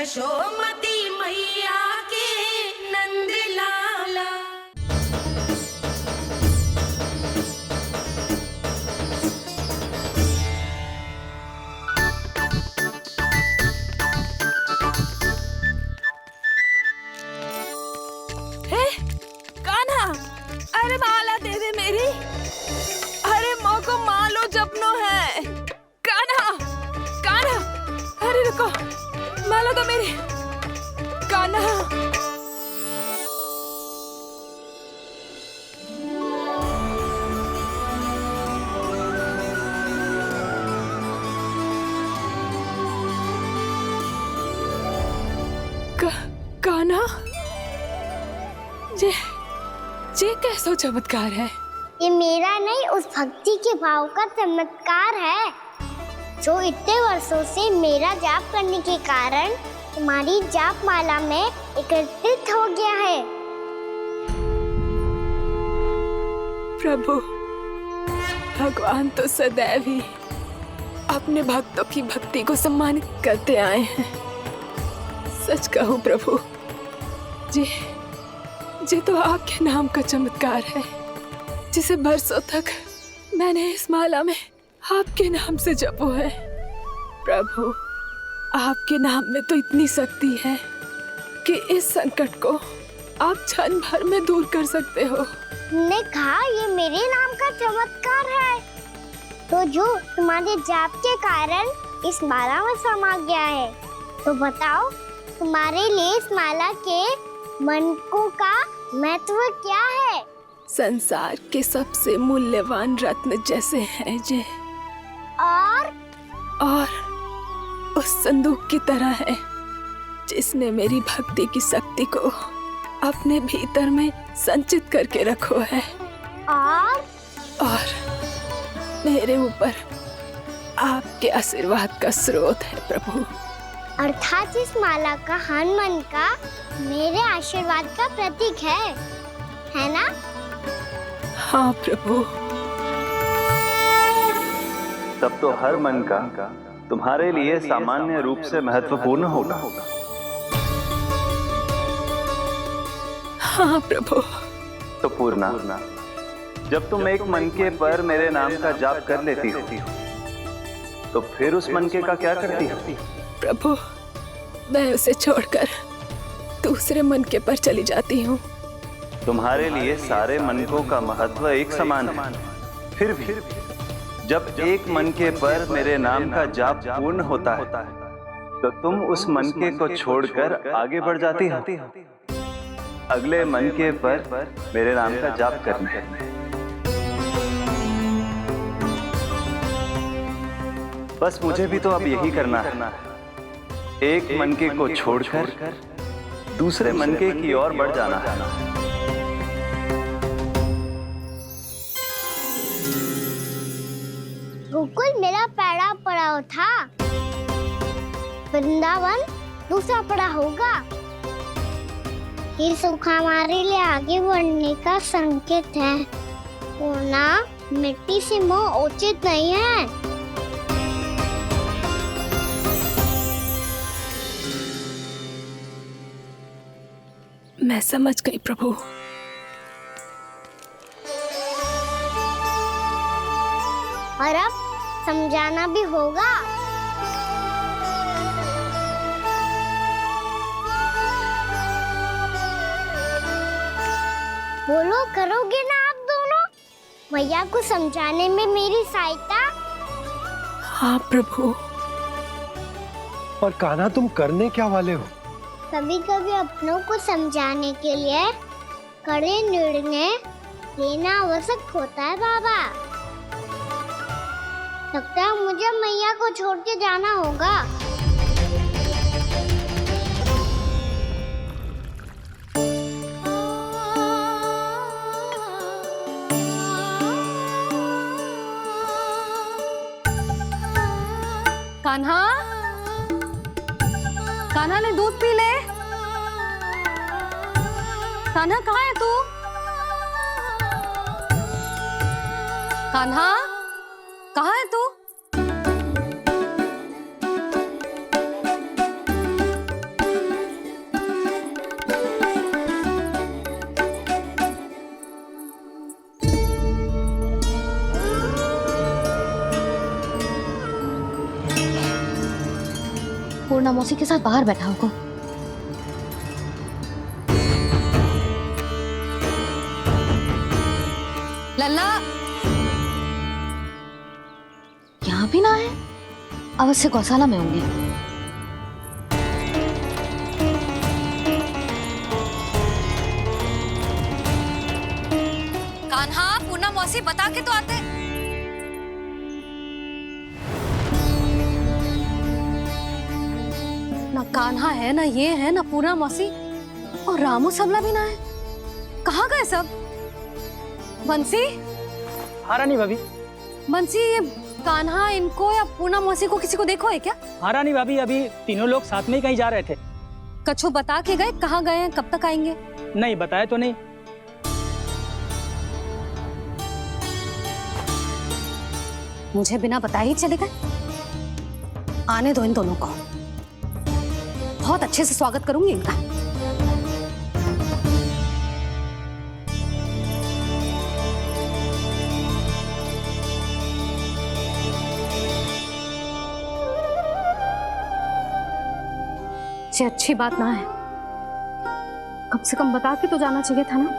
यशोमती मैया के नंद लाला। कान्हा, अरे माला दे दे मेरी। अरे मोको मालो जपनो है। कान्हा, कान्हा, अरे रुको, माला दो मेरी। कान्हा, कान्हा, ये कैसा चमत्कार है? ये मेरा नहीं, उस भक्ति के भाव का चमत्कार है जो इतने वर्षों से मेरा जाप करने के कारण तुम्हारी जाप माला में एकत्रित हो गया है। प्रभु, भगवान तो सदैव ही अपने भक्तों की भक्ति को सम्मानित करते आए हैं। सच कहूं प्रभु, जी तो आपके नाम का चमत्कार है, जिसे बरसों तक मैंने इस माला में आपके नाम से जपो है। प्रभु, आपके नाम में तो इतनी शक्ति है कि इस संकट को आप क्षण भर में दूर कर सकते हो। तुमने कहा ये मेरे नाम का चमत्कार है, तो जो तुम्हारे जाप के कारण इस माला में समा गया है, तो बताओ तुम्हारे लिए इस माला के मनकों का महत्व क्या है? संसार के सबसे मूल्यवान रत्न जैसे हैं जे, और उस संदूक की तरह है जिसने मेरी भक्ति की शक्ति को अपने भीतर में संचित करके रखो है। और मेरे ऊपर आपके आशीर्वाद का स्रोत है प्रभु। अर्थात इस माला का हनुमान का मेरे आशीर्वाद का प्रतीक है ना? हाँ प्रभु। तब तो हर मन का तुम्हारे लिए सामान्य रूप से महत्वपूर्ण होगा। हाँ प्रभु। तो पूर्णा, जब तुम एक मनके पर मेरे नाम का जाप कर लेती हो, तो फिर उस मनके का क्या करती हो? प्रभु, मैं उसे छोड़कर दूसरे मनके पर चली जाती हूँ। तुम्हारे लिए सारे मनकों का महत्व एक समान है। फिर भी जब एक मनके पर मेरे नाम का जाप पूर्ण होता है, तो तुम उस मनके को छोड़कर आगे बढ़ जाती हो अगले मनके पर मेरे नाम का जाप करने। बस मुझे भी तो अब यही करना है, एक मनके को छोड़कर दूसरे मनके की ओर बढ़ जाना है। गोकुल मेरा पहला पड़ाव था, वृंदावन दूसरा पड़ा होगा। ये सुख हमारे लिए आगे बढ़ने का संकेत है, वरना मिट्टी से मोह उचित नहीं है। मैं समझ गई प्रभु। और अब समझाना भी होगा। बोलो, करोगे ना आप दोनों? भैया को समझाने में मेरी सहायता। हाँ प्रभु। और कान्हा, तुम करने क्या वाले हो? कभी कभी अपनों को समझाने के लिए कड़े निर्णय लेना आवश्यक होता है बाबा। लगता है मुझे मैया को छोड़ के जाना होगा। कान्हा, कान्हा ने दूध पी ले। कान्हा कहाँ है तू? कान्हा, कहाँ है तू? मौसी के साथ बाहर बैठा होगा। लल्ला यहाँ भी ना है, अवश्य गौशाला में होंगे। कान्हा, पूना मौसी बता के तो आते। ना कान्हा है, ना ये है, ना पूना मौसी, और रामू सबला भी ना है। कहाँ गए सब? बंसी? हाँ रानी भाभी। बंसी, ये कान्हा इनको या पूना मौसी को किसी को देखो है क्या? हाँ रानी भाभी, अभी तीनों लोग साथ में ही कहीं जा रहे थे। कछु बता के गए कहाँ गए हैं, कब तक आएंगे? नहीं बताया तो नहीं। मुझे बिना बताए ही चले गए। आने दो इन दोनों को, बहुत अच्छे से स्वागत करूंगी इनका। ये अच्छी बात ना है, कम से कम बता के तो जाना चाहिए था ना।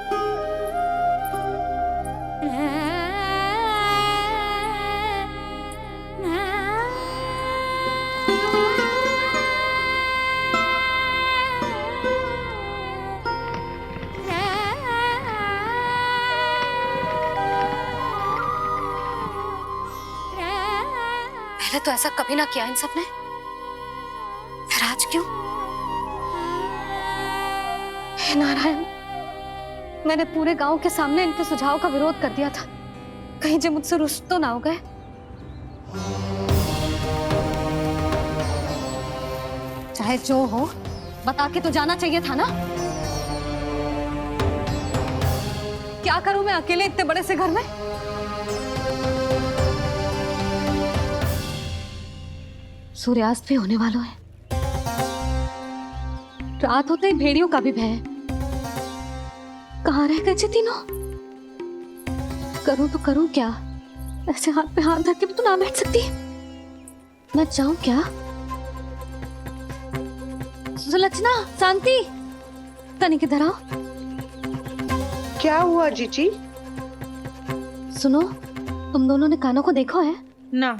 पहले तो ऐसा कभी ना किया इन सब ने, फिर आज क्यों? हे नारायण, मैंने पूरे गांव के सामने इनके सुझाव का विरोध कर दिया था, कहीं जे मुझसे रुष्ट तो ना हो गए। चाहे जो हो, बता के तो जाना चाहिए था ना। क्या करूं मैं अकेले इतने बड़े से घर में? सूर्यास्त भी होने वाला है, रात होते ही भेड़ियों का भी भय है। कहाँ रह गए थे तीनों? करूं तो करूं क्या? ऐसे हाथ पे हाथ धर के भी तो ना बैठ सकती। मैं जाऊं क्या? सुलक्षणा, शांति, तनिक इधर आओ। क्या हुआ जीजी? सुनो, तुम दोनों ने कानों को देखो है? ना।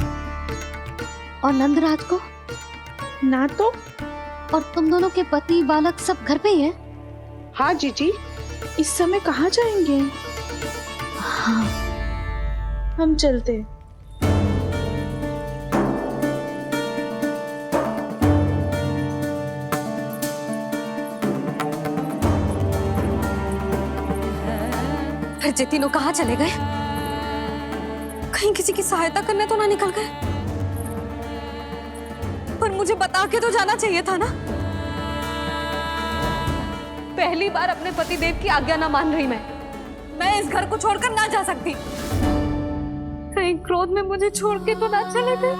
और नंदराज को? ना तो। और तुम दोनों के पति बालक सब घर पे ही है? हाँ जीजी। इस समय कहाँ जाएंगे? हाँ। हम चलते। फिर जे तीनों कहाँ चले गए? कहीं किसी की सहायता करने तो ना निकल गए? पर मुझे बता के तो जाना चाहिए था ना। पहली बार अपने पतिदेव की आज्ञा ना मान रही मैं इस घर को छोड़कर ना जा सकती। कहीं क्रोध में मुझे छोड़ के तो ना चले गए।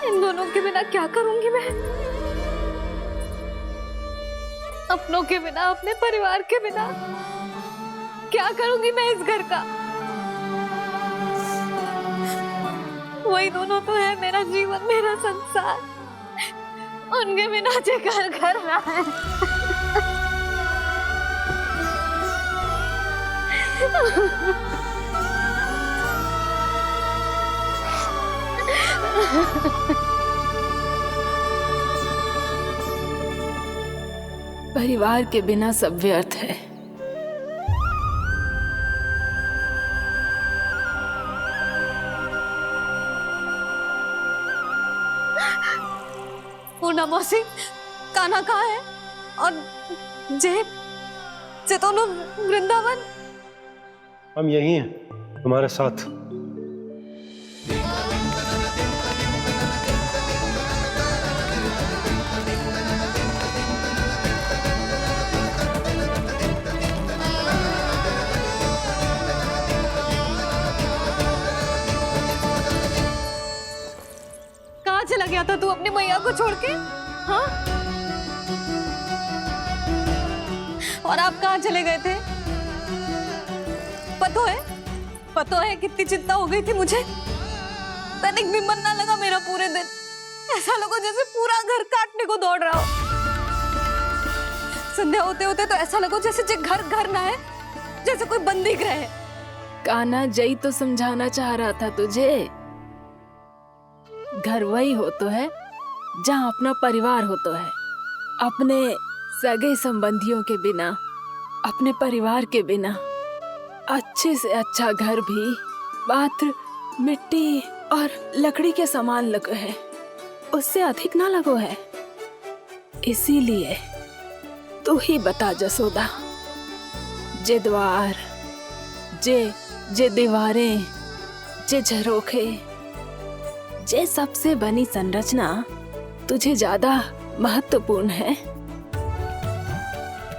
इन दोनों के बिना क्या करूंगी मैं? अपनों के बिना, अपने परिवार के बिना क्या करूंगी मैं इस घर का? वही दोनों तो है मेरा जीवन, मेरा संसार। उनके बिना जे घर घर रहा है। परिवार के बिना सब व्यर्थ है। पूना मौसी, कान्हा कहाँ है? और जे दोनों वृंदावन? हम यही हैं, तुम्हारे साथ। कहाँ चला गया था तू अपनी मैया को छोड़ के? हाँ? और आप कहाँ चले गए थे? पता है कितनी चिंता हो गई थी मुझे। तनिक भी मन ना लगा मेरा पूरे दिन। ऐसा लगा जैसे पूरा घर काटने को दौड़ रहा हो। संध्या होते होते तो ऐसा लगा जैसे जे घर घर ना है, जैसे कोई बंदी गृह है। कान्हा जई तो समझाना चाह रहा था तुझे। घर वही हो तो है जहाँ अपना परिवार हो तो है। अपने सगे संबंधियों के बिना, अपने परिवार के बिना अच्छे से अच्छा घर भी मात्र मिट्टी और लकड़ी के समान लगो है, उससे अधिक ना लगो है। इसीलिए तू ही बता जसोदा, जे द्वार, जे दीवारें, जे झरोखे, जे सबसे बनी संरचना तुझे ज्यादा महत्वपूर्ण है?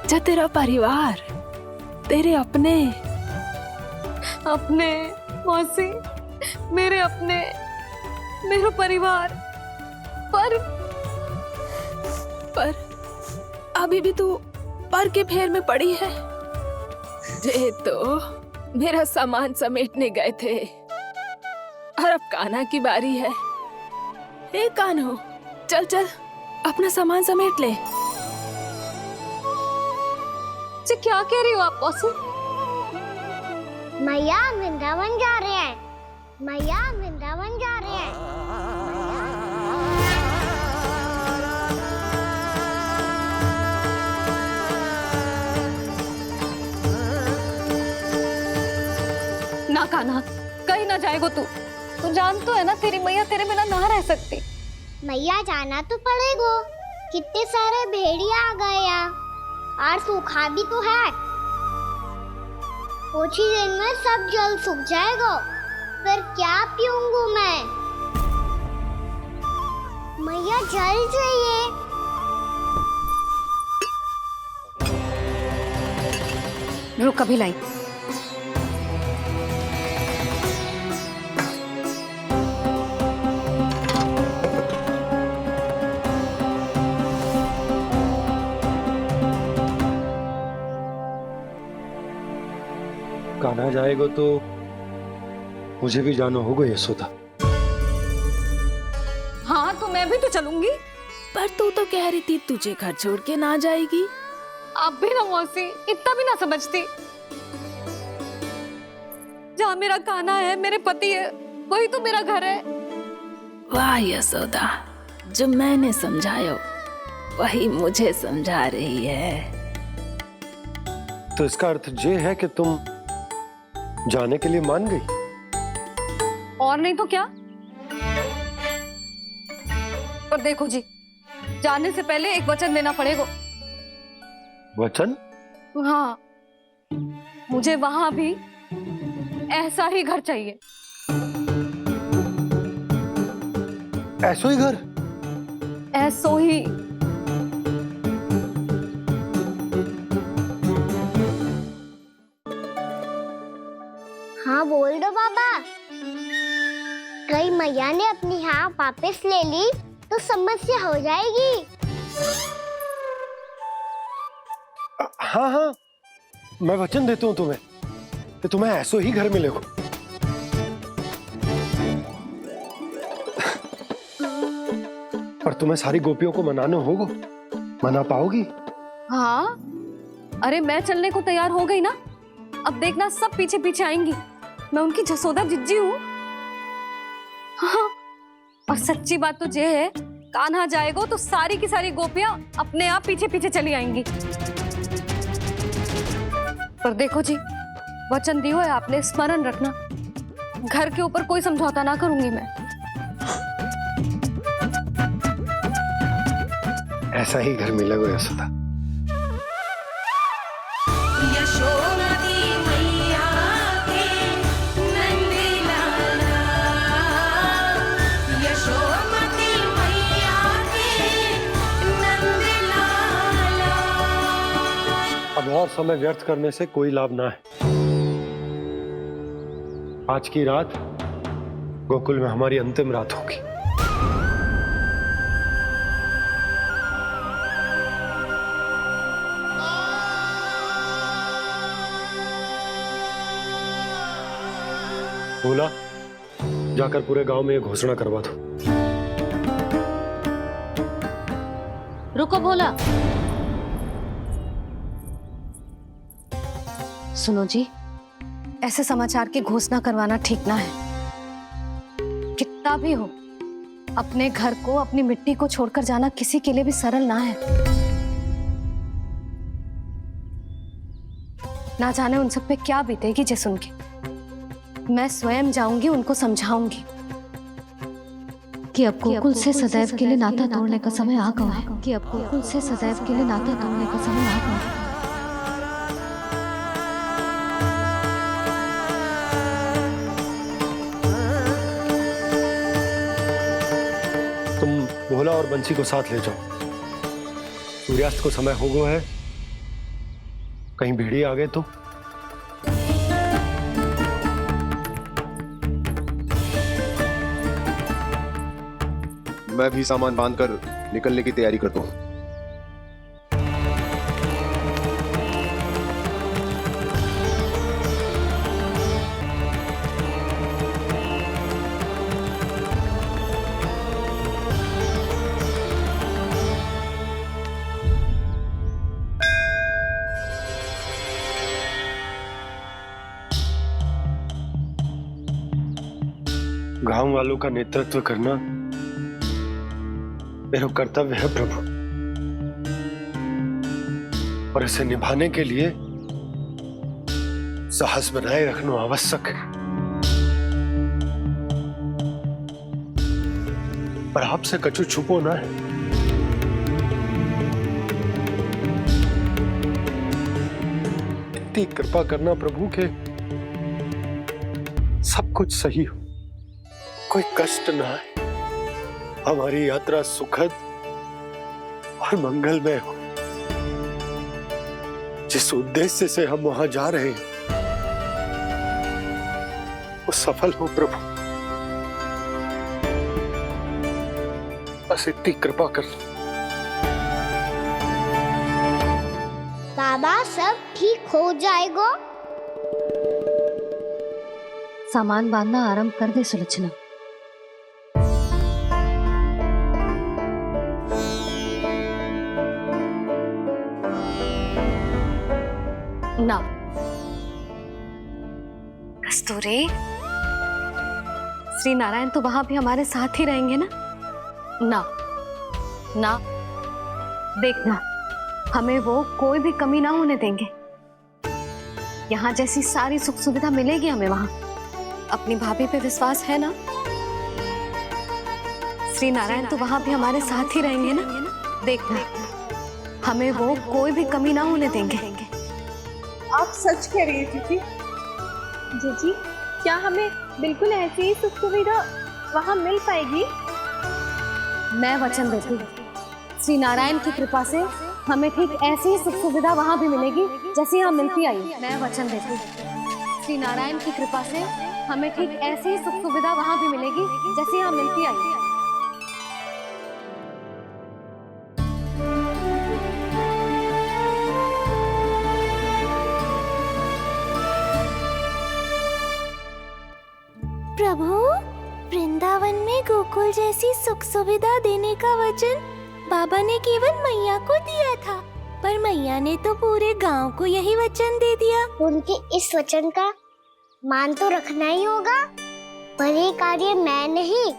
जा तेरा परिवार, तेरे अपने मौसी, मेरा परिवार। पर अभी भी तू पर के फेर में पड़ी है। जे तो मेरा सामान समेटने गए थे और अब कान्हा की बारी है। हे कान्हो, चल चल अपना सामान समेट ले। जी क्या कह रही हो आप मौसी? मैया वृंदावन जा रहे हैं, मैया वृंदावन जा रहे हैं। ना कान्हा, कहीं ना जाएगो तू जान तो है ना तेरी मैया तेरे बिना ना रह सकती। मैया जाना तो पड़ेगा, कितने सारे भेड़िया आ गए यहाँ, और सूखा भी तो है। कुछ ही दिन में सब जल सूख जाएगा, फिर क्या पीऊंगी मैं? मैया जल चाहिए। रुक अभी लाई। कान्हा जाएगा तो मुझे भी जाना होगा यशोदा। हाँ तो मैं भी तो चलूंगी। पर तू तो कह रही थी तुझे घर छोड़ के ना जाएगी। आप भी ना मौसी, इतना भी ना समझती। जहाँ मेरा कान्हा है, मेरे पति है, वही तो मेरा घर है। वाह यशोदा, जो मैंने समझाया वही मुझे समझा रही है। तो इसका अर्थ ये है कि तुम जाने के लिए मान गई? और नहीं तो क्या। पर देखो जी, जाने से पहले एक वचन देना पड़ेगा। वचन? हाँ, मुझे वहां भी ऐसा ही घर चाहिए। ऐसो ही घर? ऐसो ही। हाँ बोल दो बाबा। कहीं मैया ने अपनी हाँ वापस ले ली तो समस्या हो जाएगी। हाँ हाँ, मैं वचन देता हूँ तुम्हें कि तुम्हें ऐसो ही घर मिलेगा। पर तुम्हें सारी गोपियों को मनाना होगा, मना पाओगी? हाँ, अरे मैं चलने को तैयार हो गई ना। अब देखना सब पीछे पीछे आएंगी। मैं उनकी जसोदा जिज्जी हूँ। हाँ, और सच्ची बात तो ये है, कान्हा जाएगा तो सारी की सारी गोपियां अपने आप पीछे पीछे चली आएंगी। पर देखो जी, वचन दियो है आपने, स्मरण रखना। घर के ऊपर कोई समझौता ना करूंगी मैं। ऐसा ही घर मिलेगा यशोदा। यशोमती मैया के नंद लाला, यशोमती मैया के नंद लाला। अब और समय व्यर्थ करने से कोई लाभ ना है। आज की रात गोकुल में हमारी अंतिम रात होगी। बोला जाकर पूरे गांव में ये घोषणा करवा दो। रुको भोला। सुनो जी, ऐसे समाचार की घोषणा करवाना ठीक ना है। कितना भी हो, अपने घर को, अपनी मिट्टी को छोड़कर जाना किसी के लिए भी सरल ना है। ना जाने उन सब पे क्या बीतेगी जे सुन के। मैं स्वयं जाऊंगी, उनको समझाऊंगी कि अब गोकुल से सदैव के लिए नाता तोड़ने का समय आ गया है। कि अब गोकुल से सदैव के लिए नाता तोड़ने का समय आ गया है। तुम भोला और बंसी को साथ ले जाओ। सूर्यास्त को समय हो गया है, कहीं भेड़िए आ गए तो। मैं भी सामान बांधकर निकलने की तैयारी करता हूँ। गांव वालों का नेतृत्व करना मेरा कर्तव्य है प्रभु, और इसे निभाने के लिए साहस बनाए रखना आवश्यक है। पर आपसे कछु छुपो ना है। इतनी कृपा करना प्रभु के सब कुछ सही हो, कोई कष्ट ना है, हमारी यात्रा सुखद और मंगलमय हो। जिस उद्देश्य से हम वहां जा रहे हैं वो सफल हो प्रभु, बस इतनी कृपा कर लो। बाबा सब ठीक हो जाएगा। सामान बांधना आरंभ कर दे सुलोचना। ना कस्तूरी, श्री नारायण तो वहां भी हमारे साथ ही रहेंगे ना? ना ना, देखना, हमें वो कोई भी कमी ना होने देंगे। यहाँ जैसी सारी सुख सुविधा मिलेगी हमें वहां। अपनी भाभी पे विश्वास है ना? श्री नारायण तो वहां भी हमारे साथ ही रहेंगे ना? देखना, हमें वो कोई भी कमी ना होने देंगे। आप सच कह रही है दीदी। जीजी, क्या हमें बिल्कुल ऐसी ही सुख सुविधा वहाँ मिल पाएगी? मैं वचन देती हूँ, श्री नारायण की कृपा से हमें ठीक ऐसी ही सुख सुविधा वहाँ भी मिलेगी जैसी यहाँ मिलती आई। मैं वचन देती हूँ, श्री नारायण की कृपा से हमें ठीक ऐसी ही सुख सुविधा वहाँ भी मिलेगी जैसी यहाँ मिलती आई। प्रभु, वृंदावन में गोकुल जैसी सुख सुविधा देने का वचन बाबा ने केवल मैया को दिया था, पर मैया ने तो पूरे गांव को यही वचन दे दिया। उनके इस वचन का मान तो रखना ही होगा, पर ये कार्य मैं नहीं,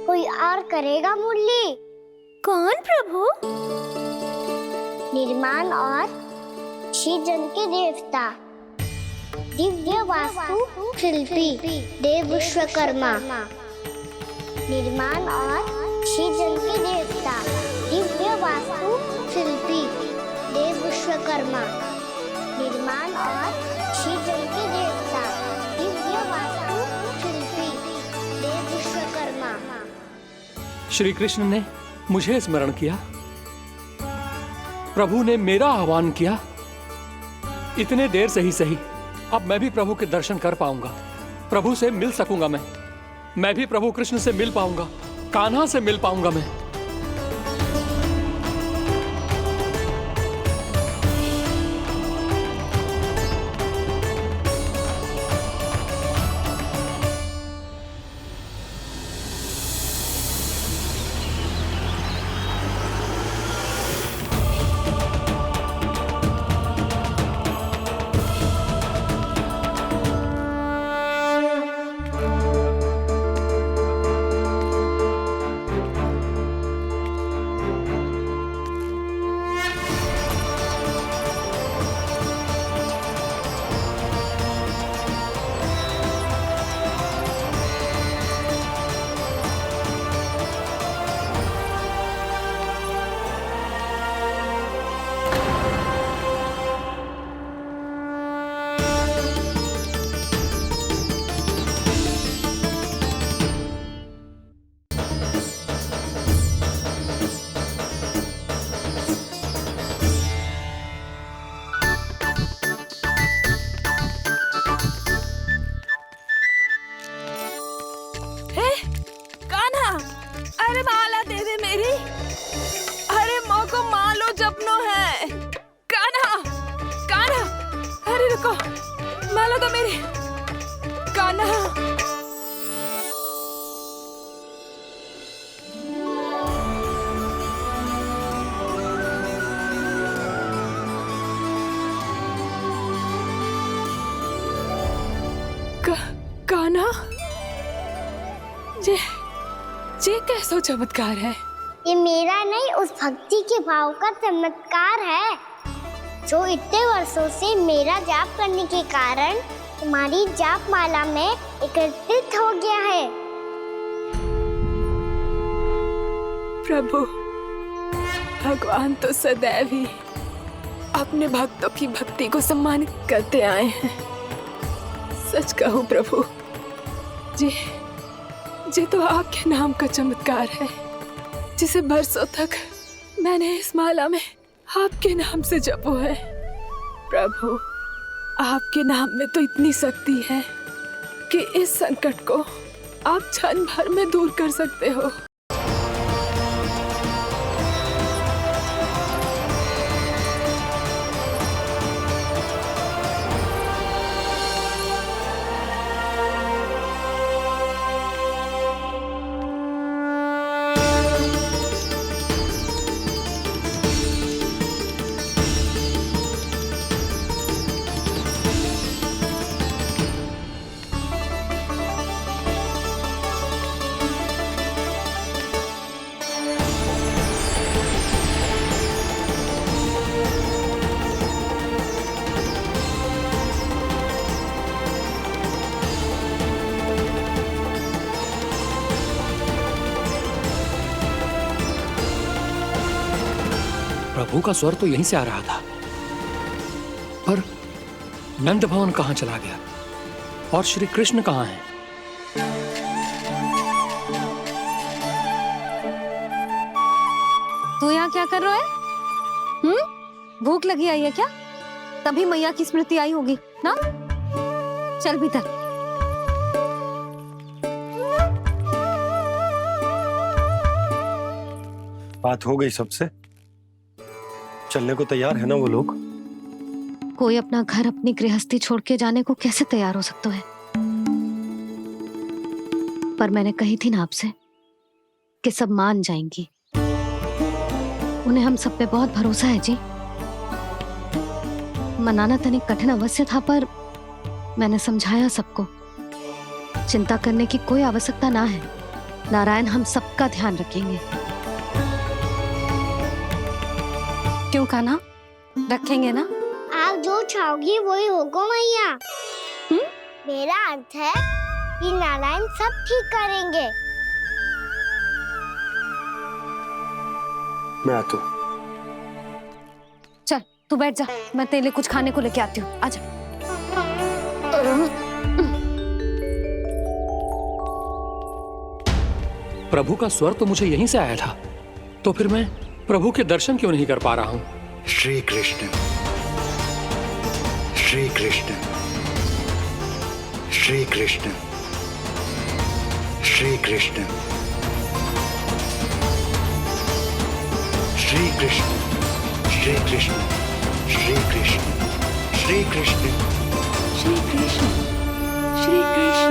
कोई और करेगा। मुरली कौन प्रभु? निर्माण और श्रीजन के देवता, दिव्य वास्तु शिल्पी देव विश्वकर्मा। निर्माण और श्रीजन के देवता, दिव्य वास्तु शिल्पी देव विश्वकर्मा। निर्माण और श्रीजन के देवता, दिव्य वास्तु शिल्पी देव विश्वकर्मा। श्री कृष्ण ने मुझे स्मरण किया, प्रभु ने मेरा आह्वान किया। इतने देर से ही सही, अब मैं भी प्रभु के दर्शन कर पाऊंगा, प्रभु से मिल सकूंगा। मैं भी प्रभु कृष्ण से मिल पाऊंगा, कान्हा से मिल पाऊंगा मैं। अरे माला दे दे मेरी। अरे माँ को मालो जपनो है। कान्हा, कान्हा, अरे रुको, माला तो मेरी। कान्हा, कान्हा, ये कैसा चमत्कार है? ये मेरा नहीं, उस भक्ति के भाव का चमत्कार है जो इतने वर्षों से मेरा जाप करने के कारण तुम्हारी जाप माला में एकत्रित हो गया है। प्रभु, भगवान तो सदैव ही अपने भक्तों की भक्ति को सम्मानित करते आए हैं। सच कहूं प्रभु, ये तो आपके नाम का चमत्कार है जिसे बरसों तक मैंने इस माला में आपके नाम से जपो है। प्रभु, आपके नाम में तो इतनी शक्ति है कि इस संकट को आप क्षण भर में दूर कर सकते हो। प्रभु का स्वर तो यहीं से आ रहा था, पर नंद भवन कहां चला गया और श्री कृष्ण कहां हैं? तू यहाँ क्या कर रहा है? भूख लगी आई है क्या? तभी मैया की स्मृति आई होगी ना? चल भीतर। बात हो गई सबसे? चलने को तैयार है ना वो लोग? कोई अपना घर, अपनी गृहस्थी छोड़ के जाने को कैसे तैयार हो सकता है? पर मैंने कही थी ना आपसे कि सब मान जाएंगी। उन्हें हम सब पे बहुत भरोसा है जी। मनाना तनिक कठिन अवश्य था, पर मैंने समझाया सबको। चिंता करने की कोई आवश्यकता ना है। नारायण हम सबका ध्यान रखेंगे। क्यों कान्हा, रखेंगे ना? आप जो चाहोगी वही होगा मैया। मेरा अर्थ है कि नारायण सब ठीक करेंगे। मैं आता हूँ। चल तू बैठ जा, मैं तेरे लिए कुछ खाने को लेके आती हूँ। आजा। प्रभु का स्वर तो मुझे यहीं से आया था, तो फिर मैं प्रभु के दर्शन क्यों नहीं कर पा रहा हूँ? श्री कृष्ण, श्री कृष्ण, श्री कृष्ण, श्री कृष्ण, श्री कृष्ण, श्री कृष्ण, श्री कृष्ण, श्री कृष्ण, श्री कृष्ण, श्री कृष्ण, श्री कृष्ण,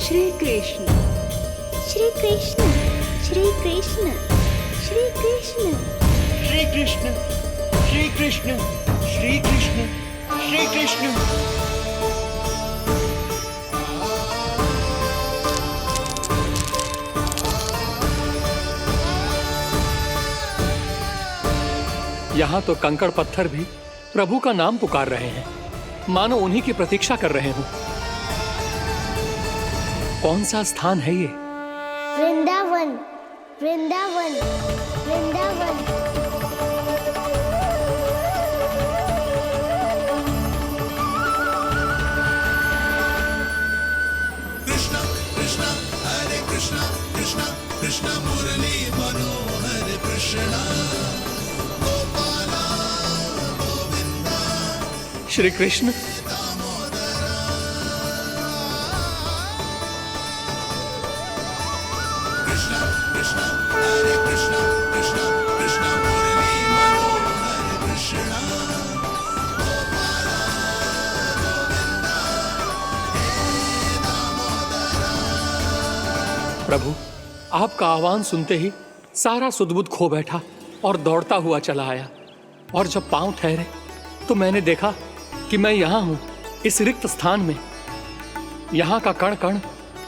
श्री कृष्ण, श्री कृष्ण, श्री कृष्ण, श्री कृष्ण, श्री कृष्ण, श्री कृष्ण, श्री कृष्ण। यहाँ तो कंकड़ पत्थर भी प्रभु का नाम पुकार रहे हैं, मानो उन्हीं की प्रतीक्षा कर रहे हों। कौन सा स्थान है ये? वृंदावन, वृंदावन, वृंदावन। श्री कृष्ण, कृष्ण आपका आह्वान सुनते ही सारा सुध-बुध खो बैठा और दौड़ता हुआ चला आया। और जब पांव ठहरे तो मैंने देखा कि मैं यहाँ हूँ, इस रिक्त स्थान में। यहाँ का कण कण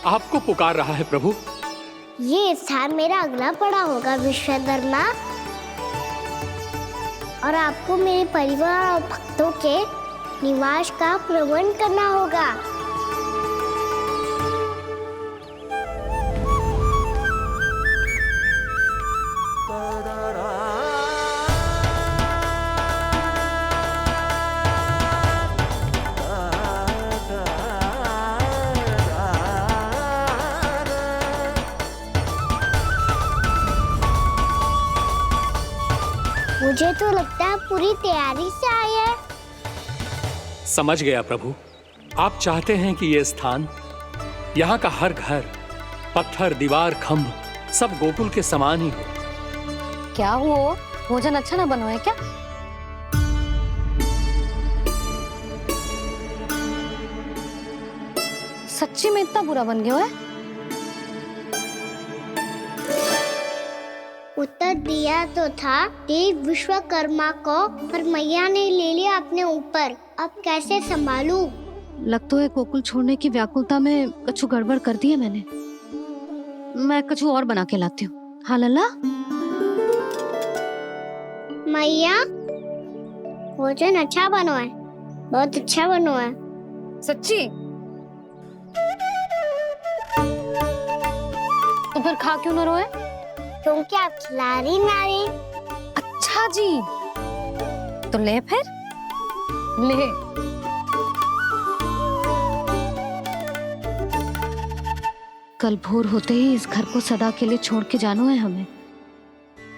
आपको पुकार रहा है प्रभु। ये स्थान मेरा अगला पड़ा होगा विश्वकर्मा, और आपको मेरे परिवार और भक्तों के निवास का प्रबंध करना होगा। मुझे तो लगता है पूरी तैयारी से आए हैं। समझ गया प्रभु, आप चाहते हैं कि यह स्थान, यहाँ का हर घर, पत्थर, दीवार, खंभ सब गोकुल के समान ही हो। क्या हुआ? भोजन अच्छा ना बनो है क्या? सच्ची में इतना बुरा बन गया है? उत्तर दिया तो था देव विश्वकर्मा को, पर मैया ने ले लिया अपने ऊपर। अब कैसे संभालूं? लगता है गोकुल छोड़ने की व्याकुलता में कछु गड़बड़ कर दी है मैंने। मैं कछु और बना के लाती हूँ। हाँ लल्ला? मैया, भोजन अच्छा बनो है, बहुत अच्छा बनो है। सच्ची? तो फिर खा क्यों न रोए? क्योंकि आप खिला रही ना रही। अच्छा जी, तो ले फिर ले। कल भोर होते ही इस घर को सदा के लिए छोड़ के जाना है हमें।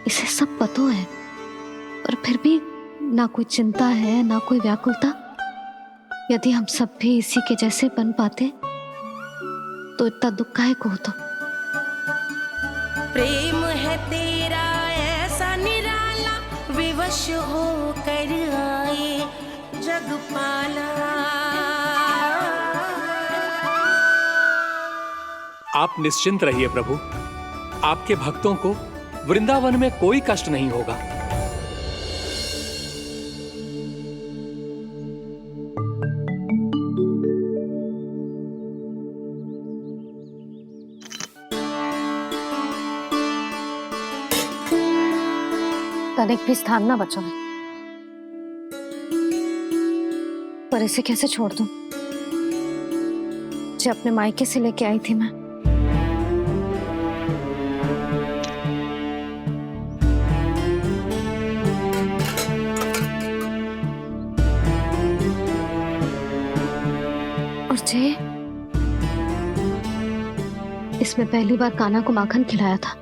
इसे सब पता है, पर फिर भी ना कोई चिंता है ना कोई व्याकुलता। यदि हम सब भी इसी के जैसे बन पाते तो इतना दुख काहे को होता। प्रेम है तेरा ऐसा निराला, विवश हो कर आए जगपाला। आप निश्चिंत रहिए प्रभु, आपके भक्तों को वृंदावन में कोई कष्ट नहीं होगा। तनिक भी स्थान ना बचो है, पर इसे कैसे छोड़ दूं जो अपने मायके से लेके आई थी मैं। और जे इसमें पहली बार कान्हा को माखन खिलाया था।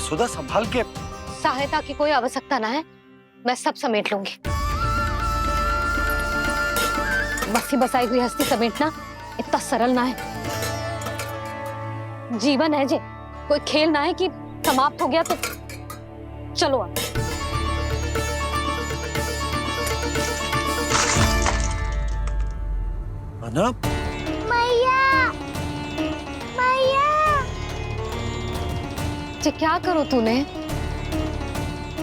सुधा संभाल के। सहायता की कोई आवश्यकता ना है, मैं सब समेट लूंगी। बसी बसाई हुई हस्ती समेटना इतना सरल ना है। जीवन है जे, कोई खेल ना है कि समाप्त हो गया तो चलो आप। अना? मैया, मैया, जे क्या करो तूने?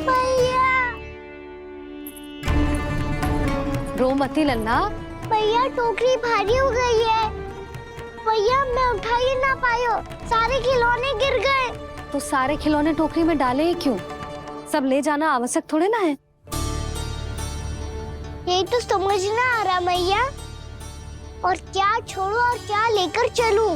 मैया, रो मती लल्ला। भैया टोकरी भारी हो गई है। भैया मैं उठा ही ना पायो, सारे खिलौने गिर गए। तो सारे खिलौने टोकरी में डाले ही क्यों? सब ले जाना आवश्यक थोड़े ना है। यही तो समझ ना आ रहा मैया, और क्या छोड़ू और क्या लेकर चलूं?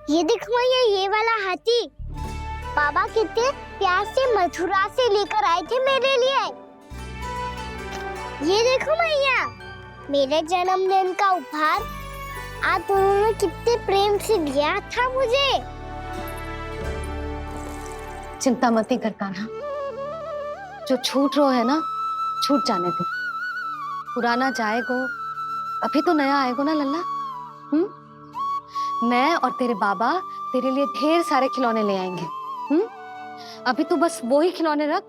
ये देखो मैया, ये वाला हाथी बाबा कितने प्यार से मथुरा से लेकर आए थे मेरे लिए। ये देखो मैया, मेरे जन्मदिन का उपहार आप दोनों ने कितने प्रेम से दिया था मुझे। चिंता मत कर कान्हा, जो छूट रो है ना छूट जाने दे। पुराना जाएगो, अभी तो नया आएगो ना लल्ला। मैं और तेरे बाबा तेरे लिए ढेर सारे खिलौने ले आएंगे। अभी तू बस वो ही खिलौने रख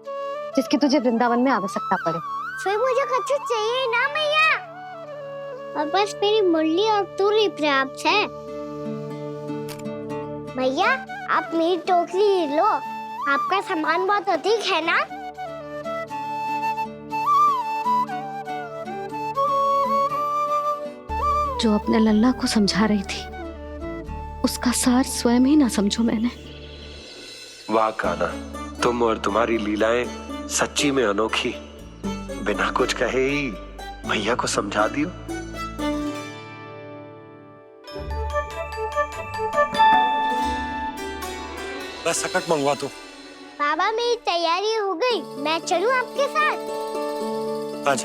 जिसकी तुझे वृंदावन में आवश्यकता पड़े। फिर मुझे कच्चू चाहिए ना मैया, और बस मेरी मुरली और तुरी पर्याप्त है। भैया आप मेरी टोकरी लो, आपका सामान बहुत अधिक है ना। जो अपने लल्ला को समझा रही थी उसका सार स्वयं ही ना समझो मैंने। वाह कान्हा, तुम और तुम्हारी लीलाएं सच्ची में अनोखी। बिना कुछ कहे ही भैया को समझा दियो। बस सकट मंगवा दो। बाबा मेरी तैयारी हो गई, मैं चलूं आपके साथ? आज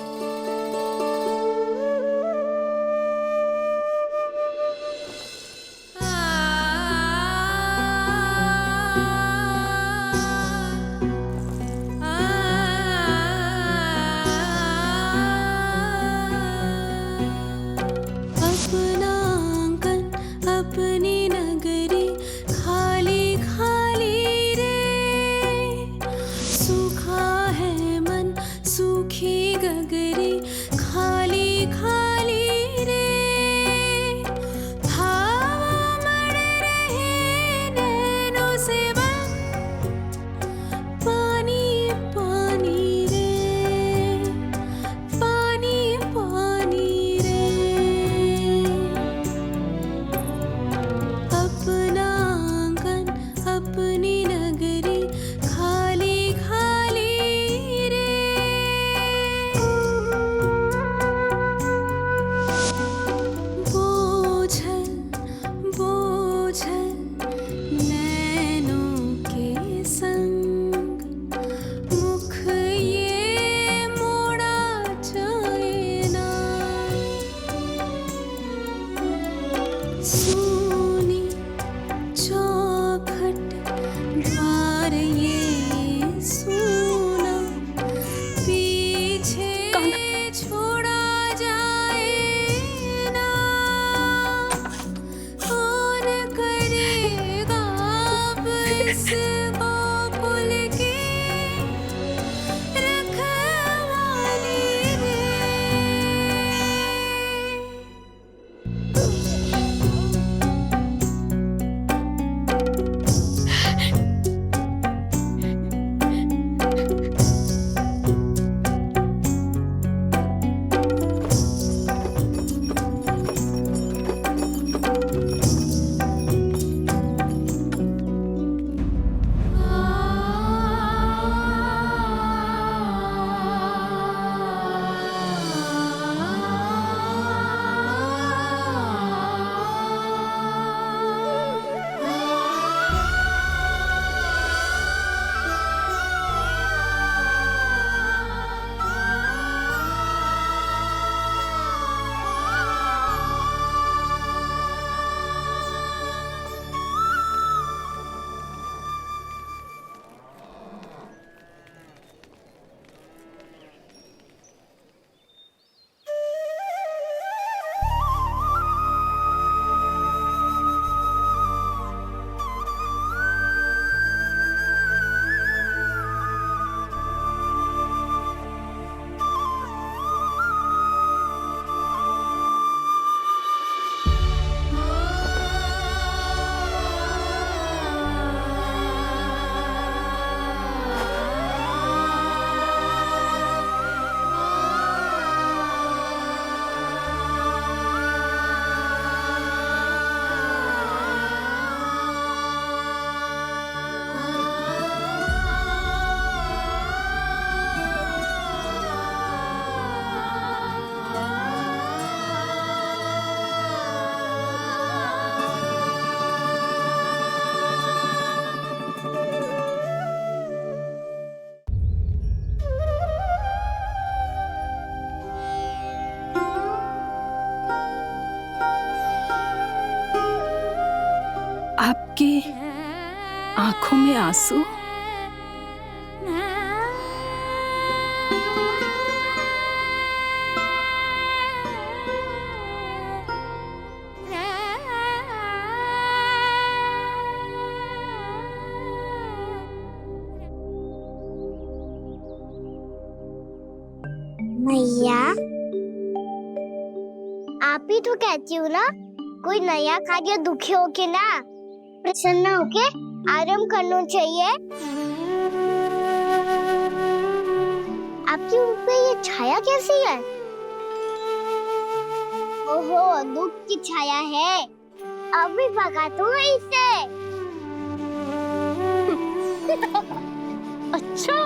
आपकी आंखों में आंसू? मैया, आप ही तो कहती हो ना, कोई नया कार्य दुखी होके ना प्रसन्न होके आराम करना चाहिए। आपकी मुख पे ये छाया कैसी है? ओहो, दुख की छाया है। अभी भगा दूंगा इसे। अच्छा।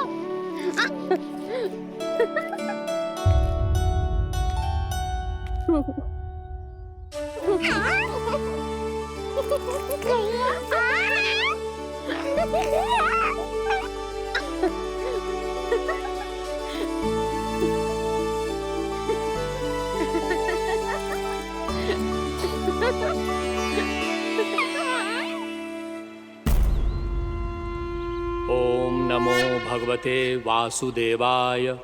ओम नमो भगवते वासुदेवाय।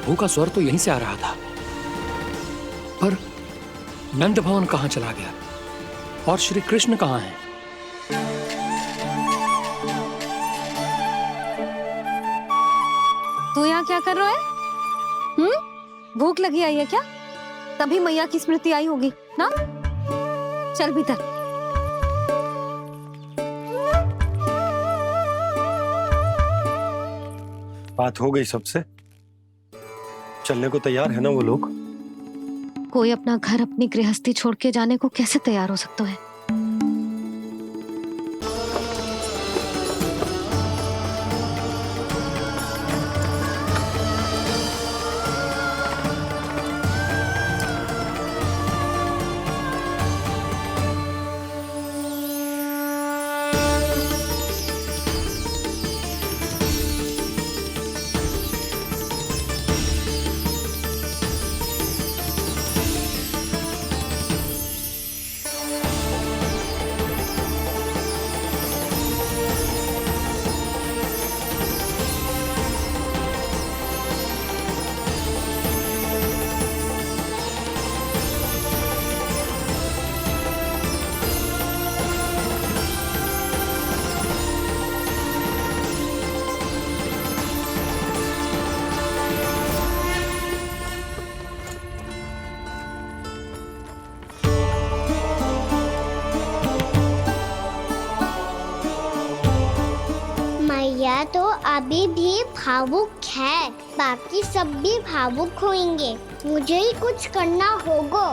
प्रभु का स्वर तो यहीं से आ रहा था, पर नंद भवन कहां चला गया और श्री कृष्ण कहां हैं? तू यहाँ क्या कर रहा है? भूख लगी आई है क्या? तभी मैया की स्मृति आई होगी ना? चल भीतर। बात हो गई सबसे? चलने को तैयार है ना वो लोग? कोई अपना घर अपनी गृहस्थी छोड़ के जाने को कैसे तैयार हो सकता है? मैया तो अभी भी भावुक है, बाकी सब भी भावुक होंगे। मुझे ही कुछ करना होगा।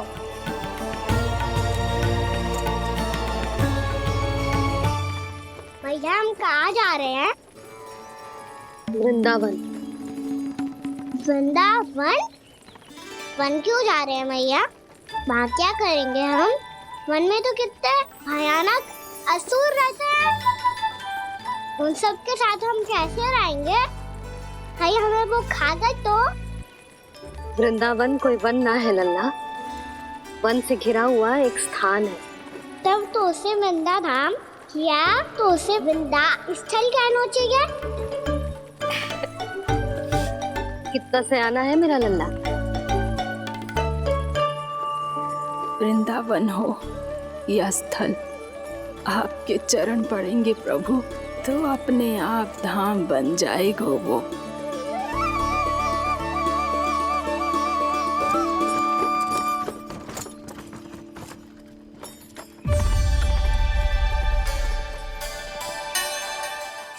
मैया हम कहाँ जा रहे हैं? वृंदावन। वृंदावन? वन क्यों जा रहे हैं मैया? वहाँ क्या करेंगे हम? वन में तो कितने भयानक असुर रहते हैं। उन सब के साथ हम कैसे रहेंगे? कहीं हमें वो खा गए तो? वृंदावन कोई वन ना है लल्ला, वन से घिरा हुआ एक स्थान है। तब तो उसे वृंदा धाम या तो उसे वृंदा स्थल कहना चाहिए। कितना सयाना है मेरा लल्ला। वृंदावन हो या स्थल, आपके चरण पड़ेंगे प्रभु तो अपने आप धाम बन जाएगा वो।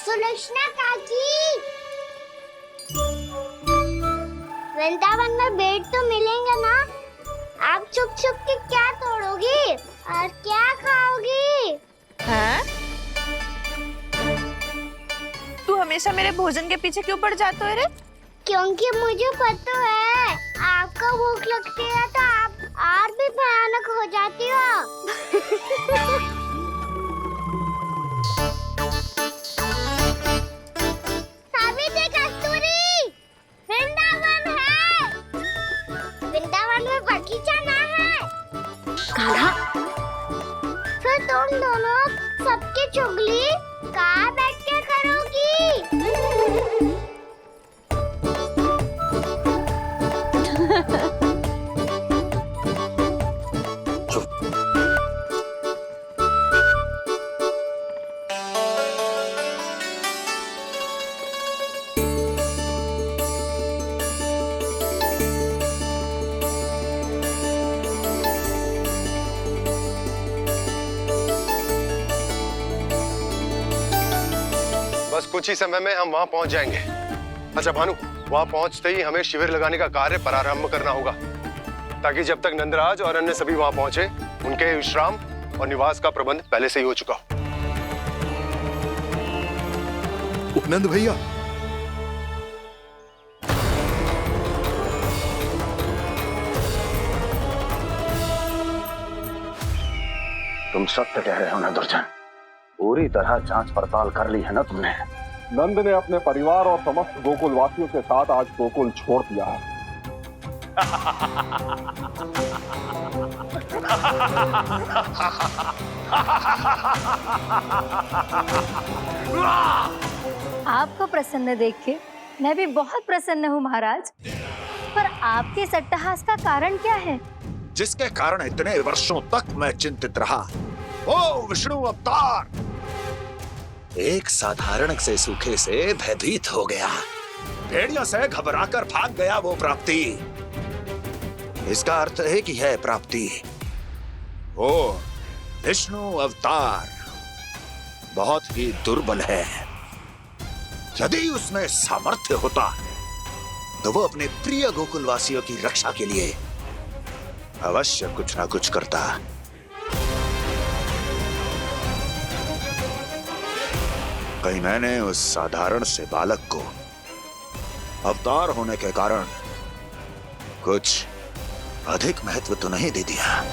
सुलक्षणा काकी, वृंदावन में बेट तो मिलेंगे ना? आप छुप छुप के क्या तोड़ोगी और क्या खाओगी? हाँ? तू हमेशा मेरे भोजन के पीछे क्यों पड़ जाते हो रे? क्योंकि मुझे पता है आपको भूख लगती है तो आप और भी भयानक हो जाती हो। सावित्री, कस्तूरी, वृंदावन है। वृंदावन में बगीचा ना है। कान्हा, फिर तुम दोनों सबकी चुगली कहाँ बैठ के करोगी? बस कुछ ही समय में हम वहां पहुंच जाएंगे। अच्छा भानु, वहां पहुंचते ही हमें शिविर लगाने का कार्य प्रारंभ करना होगा, ताकि जब तक नंदराज और अन्य सभी वहां पहुंचे उनके विश्राम और निवास का प्रबंध पहले से ही हो चुका हो। उपनंद भैया, तुम सत्य कह रहे हो ना दुर्जन? पूरी तरह जांच पड़ताल कर ली है ना तुमने? नंद ने अपने परिवार और समस्त गोकुल वासियों के साथ आज गोकुल छोड़ दिया है। आपको प्रसन्न देख के मैं भी बहुत प्रसन्न हूँ महाराज। पर आपके इस अट्टहास का कारण क्या है? जिसके कारण इतने वर्षों तक मैं चिंतित रहा। ओ विष्णु अवतार! एक साधारण से सूखे से भयभीत हो गया, भेड़ियों से घबराकर भाग गया वो प्राप्ति। इसका अर्थ है कि है प्राप्ति वो विष्णु अवतार बहुत ही दुर्बल है। यदि उसमें सामर्थ्य होता तो वो अपने प्रिय गोकुलवासियों की रक्षा के लिए अवश्य कुछ ना कुछ करता। कहीं मैंने उस साधारण से बालक को अवतार होने के कारण कुछ अधिक महत्व तो नहीं दे दिया।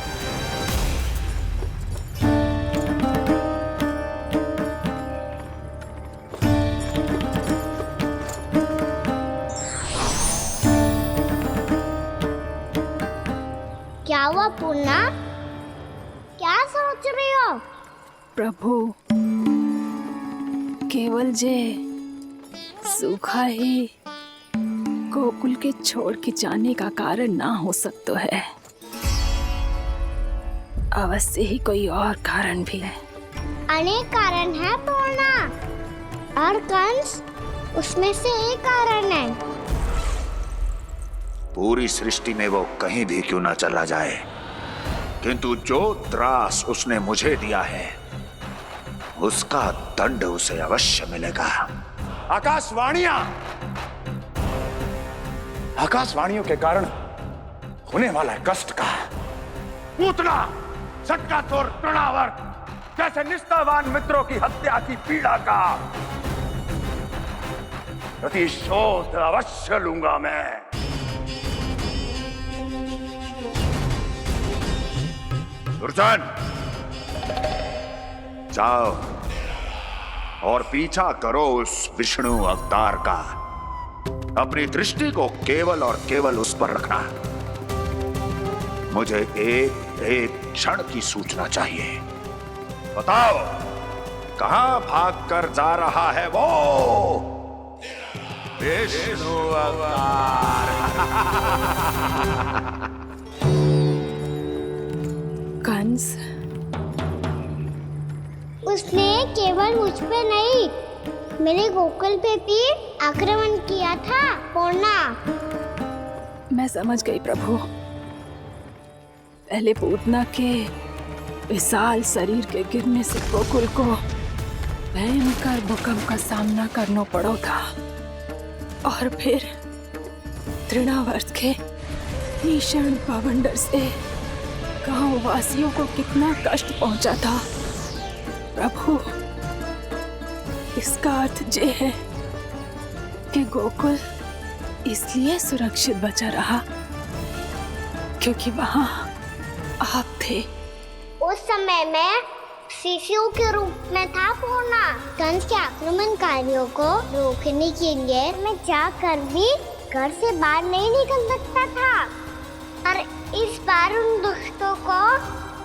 क्या हुआ पूर्णा? क्या सोच रही हो? प्रभु, केवल जे सूखा ही गोकुल के छोड़ के जाने का कारण ना हो सकता है, अवश्य ही कोई और कारण भी है। अनेक कारण है पूर्णा, और कंस उसमें से एक कारण है। पूरी सृष्टि में वो कहीं भी क्यों ना चला जाए, किंतु जो त्रास उसने मुझे दिया है उसका दंड उसे अवश्य मिलेगा। आकाशवाणियों के कारण होने वाला कष्ट का, पूतना, सटकासुर, तृणावर जैसे निष्ठावान मित्रों की हत्या की पीड़ा का प्रतिशोध अवश्य लूंगा मैं। दुर्जन, जाओ और पीछा करो उस विष्णु अवतार का। अपनी दृष्टि को केवल और केवल उस पर रखना। मुझे एक एक क्षण की सूचना चाहिए। बताओ, कहां भागकर जा रहा है वो विष्णु अवतार? कंस, उसने केवल मुझ पे नहीं, मेरे गोकुल पे भी आक्रमण किया था पूर्णा। मैं समझ गई प्रभु। पहले पूतना के विशाल शरीर के गिरने से गोकुल को भयंकर भूकंप का सामना करना पड़ा था, और फिर तृणावर्त के भीषण पावंडर से गांव वासियों को कितना कष्ट पहुंचा था। प्रभु, इसका अर्थ ये है कि गोकुल इसलिए सुरक्षित बचा रहा क्योंकि वहां आप थे। उस समय मैं शिशु के रूप में था पूर्णा। कंस के आक्रमणकारियों को रोकने के लिए मैं जाकर भी घर से बाहर नहीं निकल सकता था, और इस बार उन दुष्टों को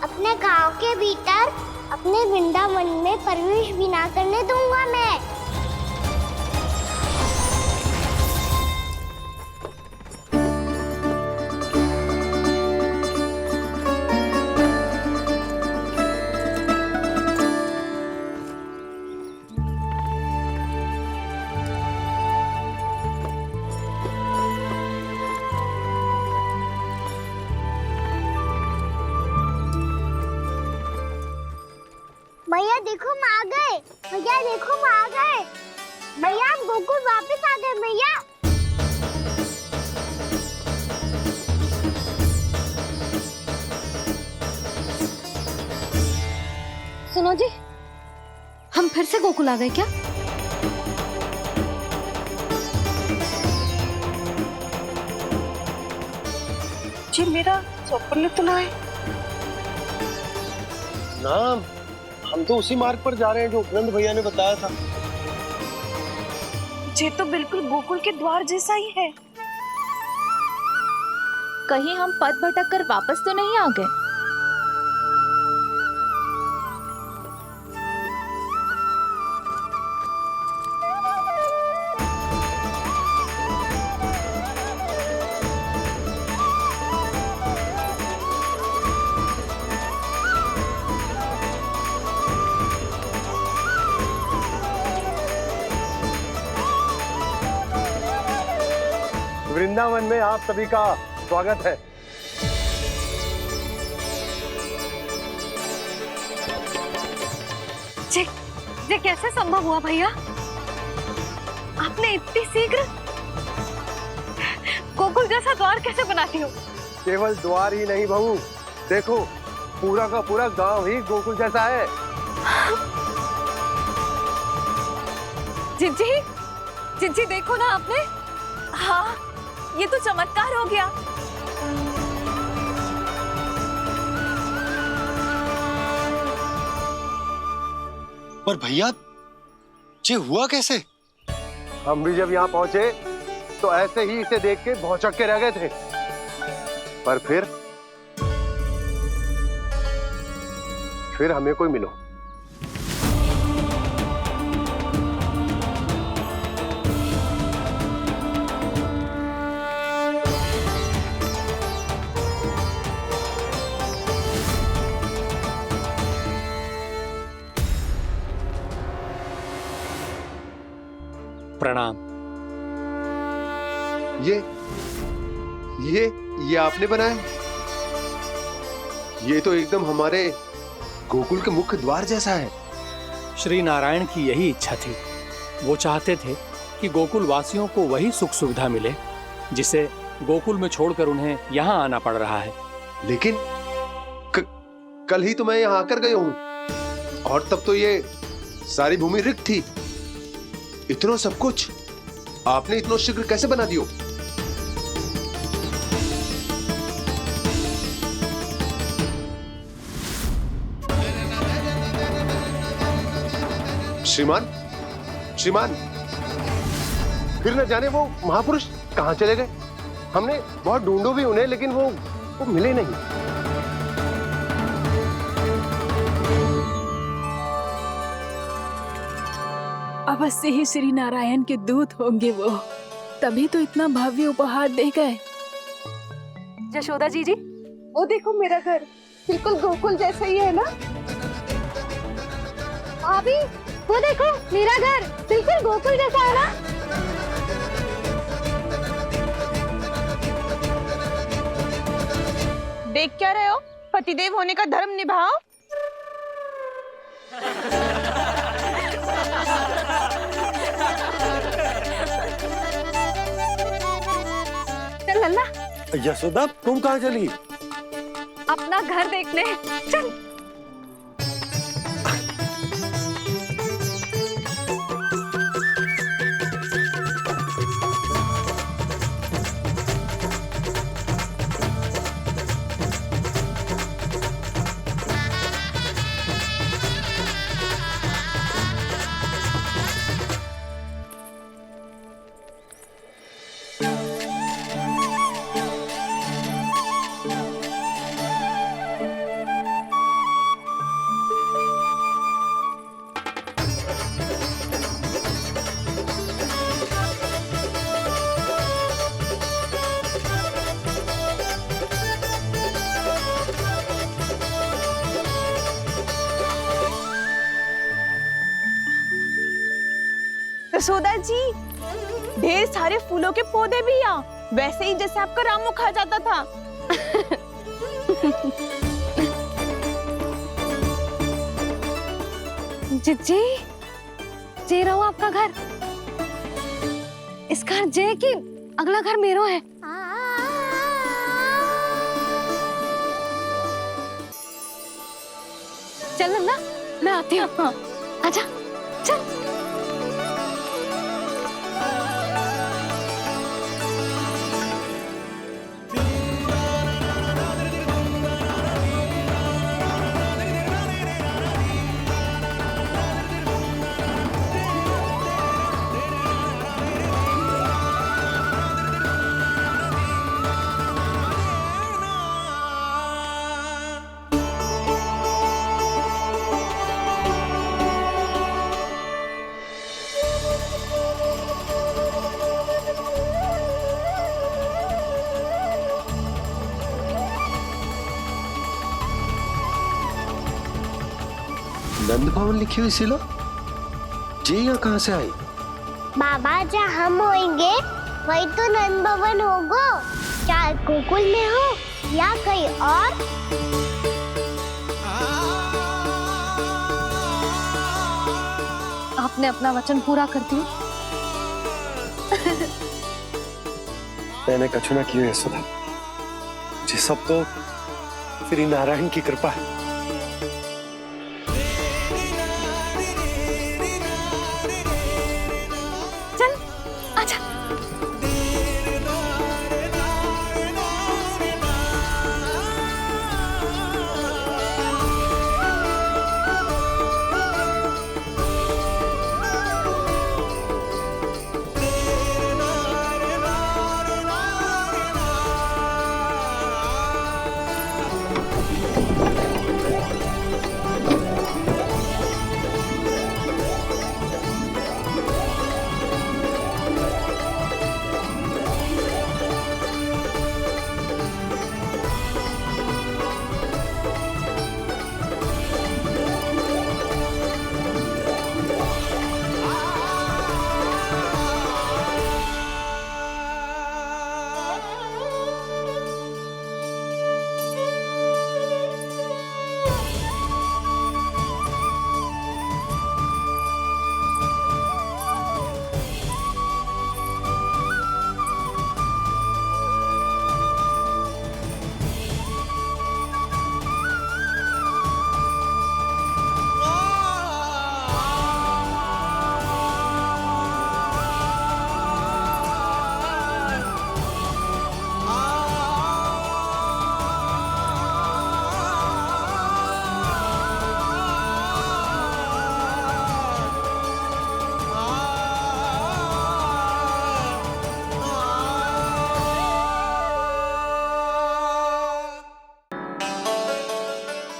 अपने गांव के भीतर, अपने वृंदावन में प्रवेश भी ना करने दूंगा मैं। भैया देखो हम आ गए, भैया देखो हम आ गए, भैया हम गोकुल वापस आ गए भैया। सुनो जी, हम फिर से गोकुल आ गए क्या? जी मेरा स्वप्न तो ना है। ना, हम तो उसी मार्ग पर जा रहे हैं जो उपनंद भैया ने बताया था। ये तो बिल्कुल गोकुल के द्वार जैसा ही है। कहीं हम पथ भटक कर वापस तो नहीं आ गए? वृंदावन में आप सभी का स्वागत है। ये कैसे संभव हुआ भैया? आपने इतनी शीघ्र गोकुल जैसा द्वार कैसे बनाती हो? केवल द्वार ही नहीं बहू, देखो पूरा का पूरा गांव ही गोकुल जैसा है। जिज्जी, जिज्जी देखो ना आपने। हाँ, ये तो चमत्कार हो गया। पर भैया ये हुआ कैसे? हम भी जब यहाँ पहुंचे तो ऐसे ही इसे देख के भौचक के रह गए थे, पर फिर हमें कोई मिलो। प्रणाम। ये आपने बनाया? ये तो एकदम हमारे गोकुल के मुख्य द्वार जैसा है। श्री नारायण की यही इच्छा थी। वो चाहते थे कि गोकुल वासियों को वही सुख सुविधा मिले जिसे गोकुल में छोड़कर उन्हें यहाँ आना पड़ रहा है। लेकिन कल ही तो मैं यहाँ आकर गया हूँ और तब तो ये सारी भूमि रिक्त थी। इतना सब कुछ आपने इतना शीघ्र कैसे बना दियो? श्रीमान, फिर न जाने वो महापुरुष कहां चले गए। हमने बहुत ढूंढो भी उन्हें, लेकिन वो मिले नहीं। अवश्य ही श्री नारायण के दूत होंगे वो, तभी तो इतना भव्य उपहार दे गए। यशोदा जी, वो देखो मेरा घर बिल्कुल गोकुल जैसा ही है ना। भाभी, वो देखो मेरा घर बिल्कुल गोकुल जैसा है ना। देख क्या रहे हो? पतिदेव होने का धर्म निभाओ। चल लल्ला, यशोदा तुम कहाँ चली? अपना घर देखने चल। यशोदा जी, ढेर सारे फूलों के पौधे भी यहाँ, वैसे ही जैसे आपका रामू खा जाता था। जिज्जी, जे रहो आपका घर। इस घर जे की अगला घर मेरो है। चल लल्ला, मैं आती हूँ। हाँ, आजा, चल। नंद भवन लिखी हुई सिला जी यहाँ कहाँ से आई? बाबा, जब हम होंगे वही तो नंद भवन होगा, चाहे गोकुल में हो या कहीं और। आपने अपना वचन पूरा कर दिया। मैंने कछु ना किया यशोदा, ये सब तो श्री नारायण की कृपा है। चल आजा।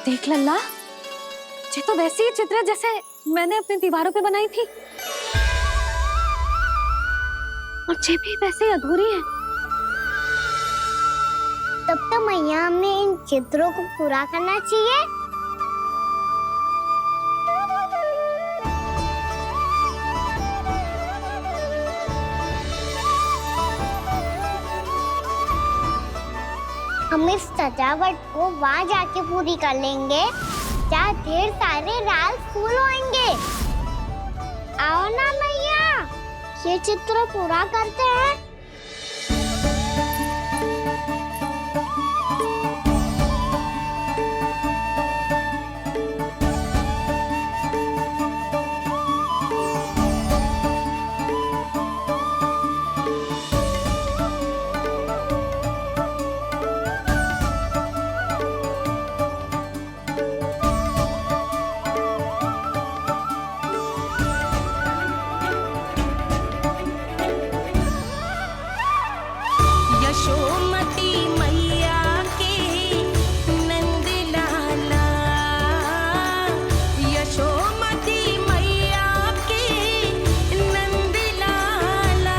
देख लल्ला, ये तो वैसी ही चित्र है जैसे मैंने अपने दीवारों पे बनाई थी, और ये भी वैसे ही अधूरी है। तब तो मैया हमें इन चित्रों को पूरा करना चाहिए। हम इस सजावट को वहाँ जाके पूरी कर लेंगे जहाँ ढेर सारे लाल फूल होंगे। आओ ना मैया, ये चित्र पूरा करते हैं। यशोमती मैया के नंद लाला, यशोमती मैया के नंद लाला,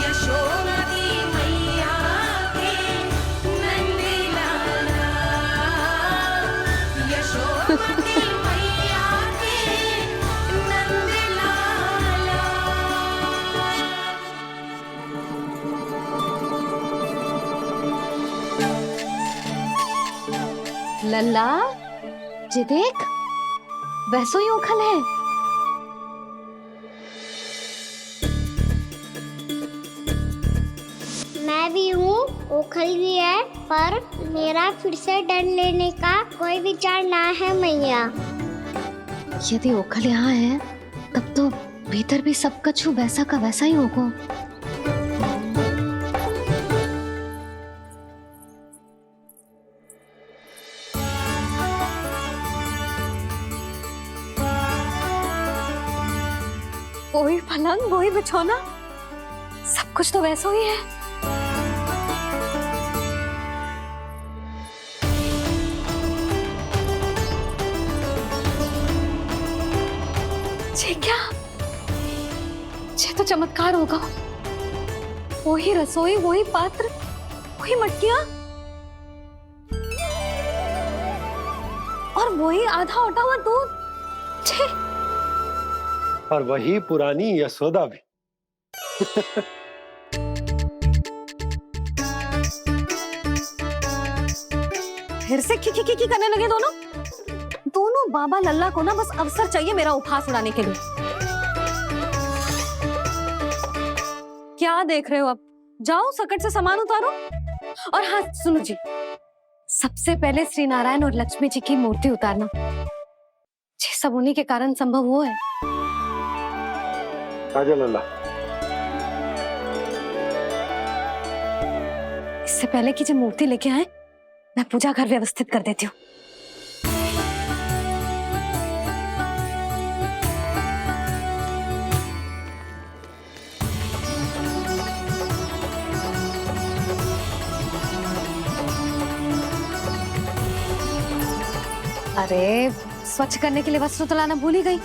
यशोमती मैया के नंद लाला, यशोमती मैया के नंद लाला। लल्ला, ये देख, वैसो ही उखल है। मैं भी हूँ, ओखल भी है, पर मेरा फिर से डर लेने का कोई विचार ना है मैया। यदि ओखल यहाँ है, तब तो भीतर भी सब कछु वैसा का वैसा ही होगा। वही पलंग, वही बिछौना, सब कुछ तो वैसा ही है। ये क्या? ये तो चमत्कार होगा। वही रसोई, वही पात्र, वही मटकियां, और वही आधा उटा हुआ दूध। और वही पुरानी यशोदा भी। फिर से खी करने लगे दोनों। दोनों बाबा लल्ला को ना बस अवसर चाहिए मेरा उपहास उड़ाने के लिए। क्या देख रहे हो? अब जाओ सकट से सामान उतारो। और हाँ सुनो जी, सबसे पहले श्री नारायण और लक्ष्मी जी की मूर्ति उतारना। ये सब उन्हीं के कारण संभव हुआ है। आजा लल्ला। इससे पहले कि जो मूर्ति लेके आए, मैं पूजा घर व्यवस्थित कर देती हूँ। अरे स्वच्छ करने के लिए वस्त्र तो लाना भूल ही गई।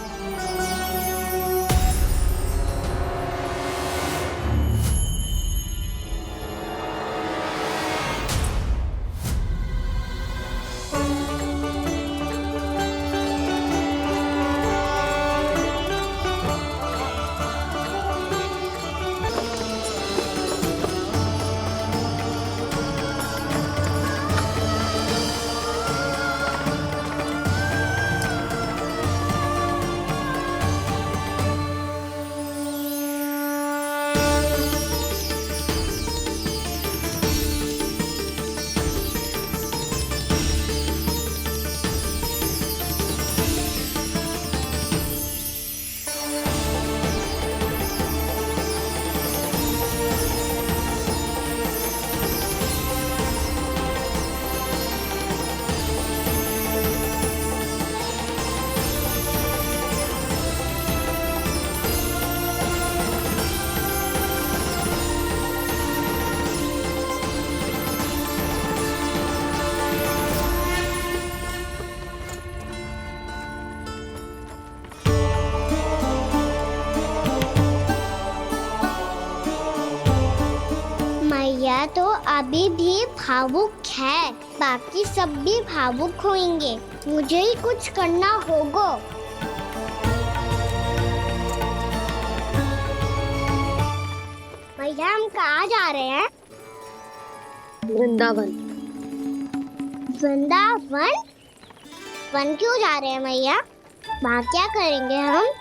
मैया तो अभी भी भावुक है, बाकी सब भी भावुक होंगे। मुझे ही कुछ करना होगा। भैया हम कहाँ जा रहे हैं? वृंदावन। वृंदावन? वन क्यों जा रहे हैं मैया? वहाँ क्या करेंगे हम?